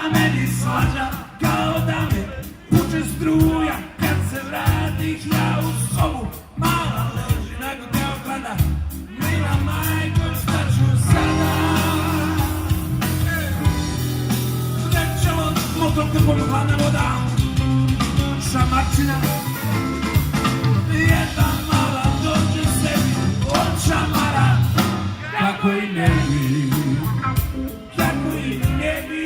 a meni svađa kao da me puče struja. Kad se vratiš ja u sobu, mala leži nego te ogleda. Mila majko, šta ću sada? Srećemo motor kad pođu hladna voda. Šamarčina, jedna mala dođe sebi od šamara. Kako i ne bi, kako i ne bi.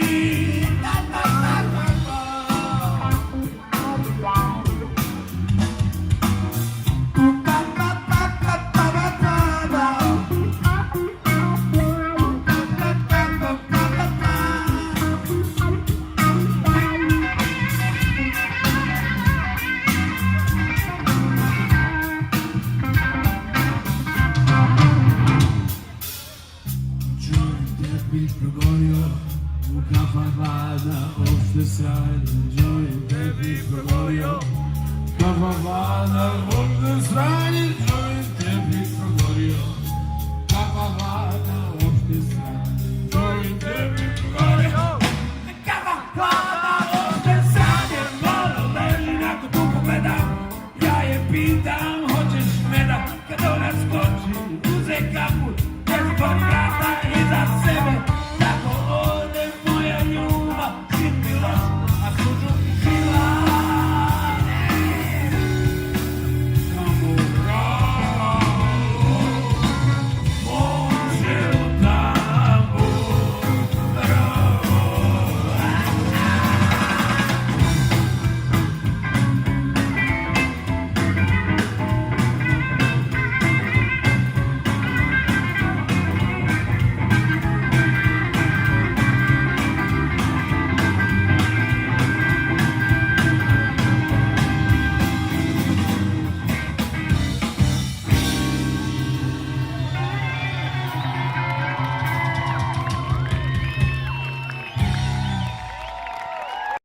Progonio u kafana opšte sranje, joint tebi progonio, kafana opšte sranje, joint tebi progonio, kafana